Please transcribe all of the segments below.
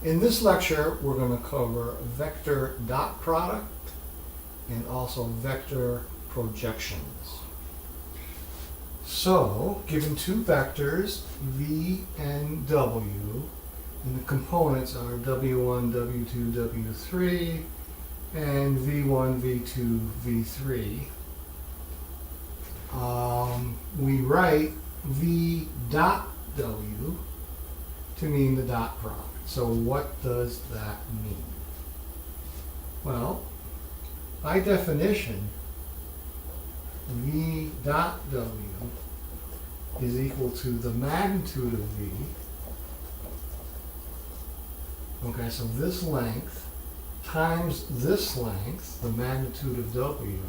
In this lecture, we're going to cover vector dot product and also vector projections. So, given two vectors, v and w, and the components are w1, w2, w3, and v1, v2, v3, we write v dot w to mean the dot product. So what does that mean? Well, by definition, v dot w is equal to the magnitude of v. Okay, so this length times this length, the magnitude of w,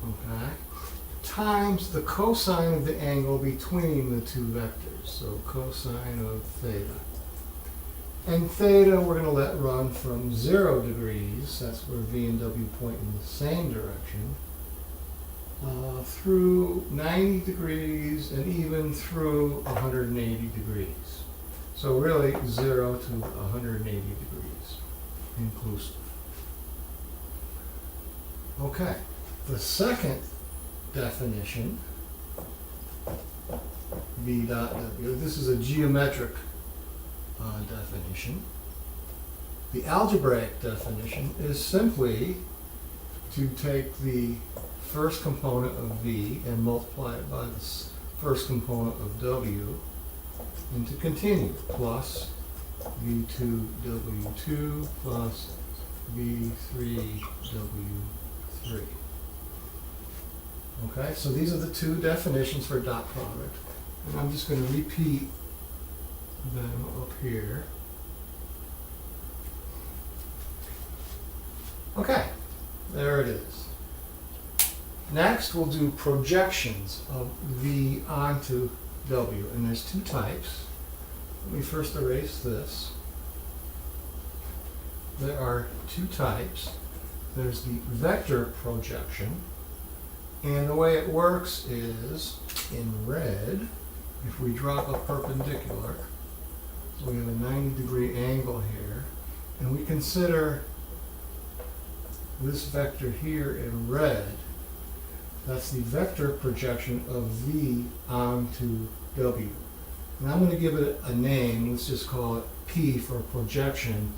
okay, times the cosine of the angle between the two vectors. So cosine of theta. And theta we're going to let run from 0 degrees, that's where v and w point in the same direction, through 90 degrees and even through 180 degrees. So really 0 to 180 degrees inclusive. Okay, the second definition, v dot w, this is a geometric definition. The algebraic definition is simply to take the first component of v and multiply it by the first component of w, and to continue, plus v2 w2 plus v3 w3. Okay, so these are the two definitions for dot product, and I'm just going to repeat them up here. Okay, there it is. Next, we'll do projections of v onto w, and there's two types. Let me first erase this. There are two types. There's the vector projection, and the way it works is, in red, if we drop a perpendicular, so we have a 90-degree angle here, and we consider this vector here in red, that's the vector projection of v onto w. And I'm going to give it a name, let's just call it P for projection,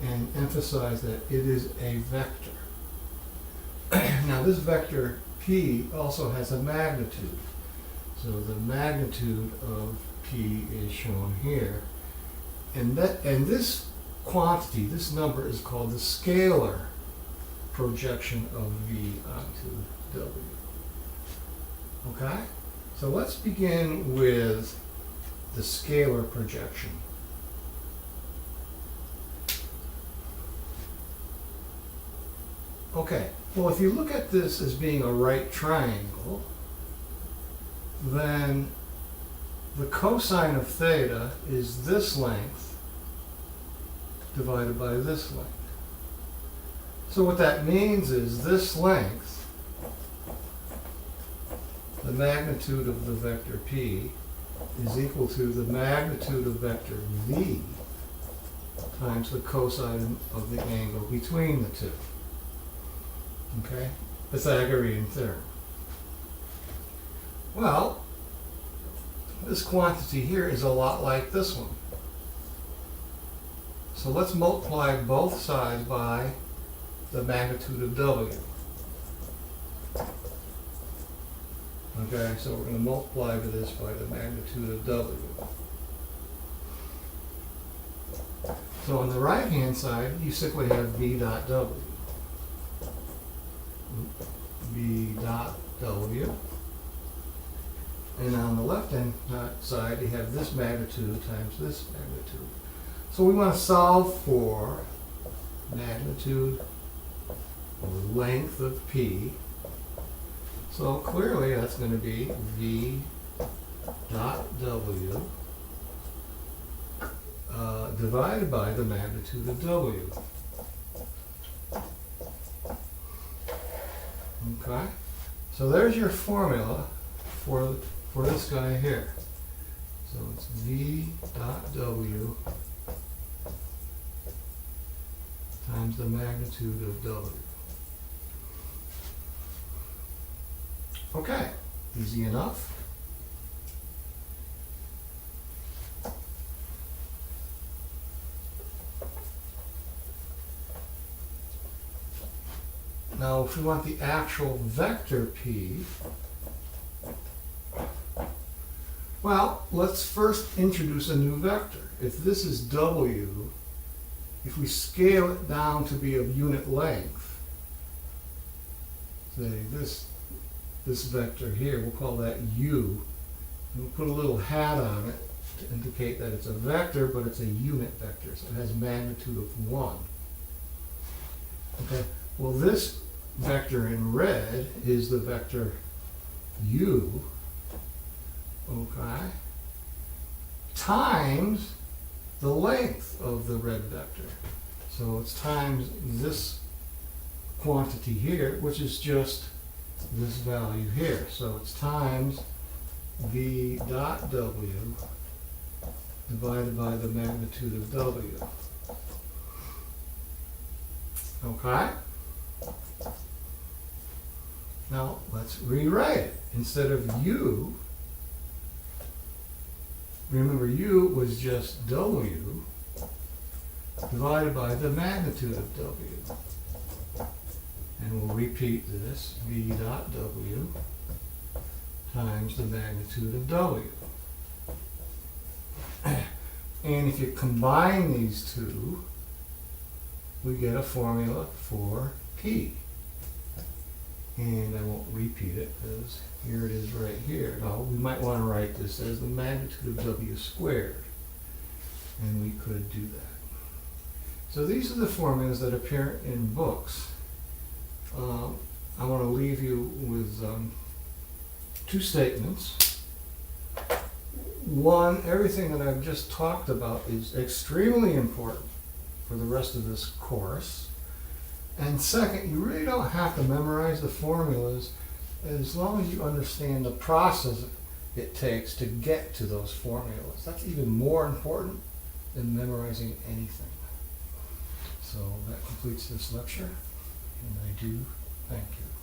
and emphasize that it is a vector. Now this vector P also has a magnitude. So the magnitude of P is shown here. And this quantity, this number, is called the scalar projection of v onto w. Okay? So let's begin with the scalar projection. Okay, well, if you look at this as being a right triangle, then the cosine of theta is this length divided by this length. So what that means is this length, the magnitude of the vector P, is equal to the magnitude of vector V times the cosine of the angle between the two. Okay? Pythagorean theorem. Well, this quantity here is a lot like this one. So let's multiply both sides by the magnitude of W. Okay, so we're going to multiply this by the magnitude of W. So on the right-hand side, you simply have V dot W. V dot W. And on the left-hand side, you have this magnitude times this magnitude. So we want to solve for magnitude or length of P. So clearly that's going to be V dot W divided by the magnitude of W. Okay? So there's your formula for this guy here. So it's V dot W times the magnitude of W. Okay, easy enough. Now, if we want the actual vector P, well, let's first introduce a new vector. If this is W, if we scale it down to be of unit length, say this vector here, we'll call that U, and we'll put a little hat on it to indicate that it's a vector, but it's a unit vector, so it has a magnitude of 1. Okay, well this vector in red is the vector U, okay, times the length of the red vector. So it's times this quantity here, which is just this value here. So it's times V dot W divided by the magnitude of W. Okay? Now let's rewrite it. Instead of U, remember U was just W divided by the magnitude of W. And we'll repeat this, V dot W times the magnitude of W. And if you combine these two, we get a formula for P. And I won't repeat it because here it is right here. Now, we might want to write this as the magnitude of W squared. And we could do that. So these are the formulas that appear in books. I want to leave you with two statements. One, everything that I've just talked about is extremely important for the rest of this course. And second, you really don't have to memorize the formulas as long as you understand the process it takes to get to those formulas. That's even more important than memorizing anything. So that completes this lecture, and I do thank you.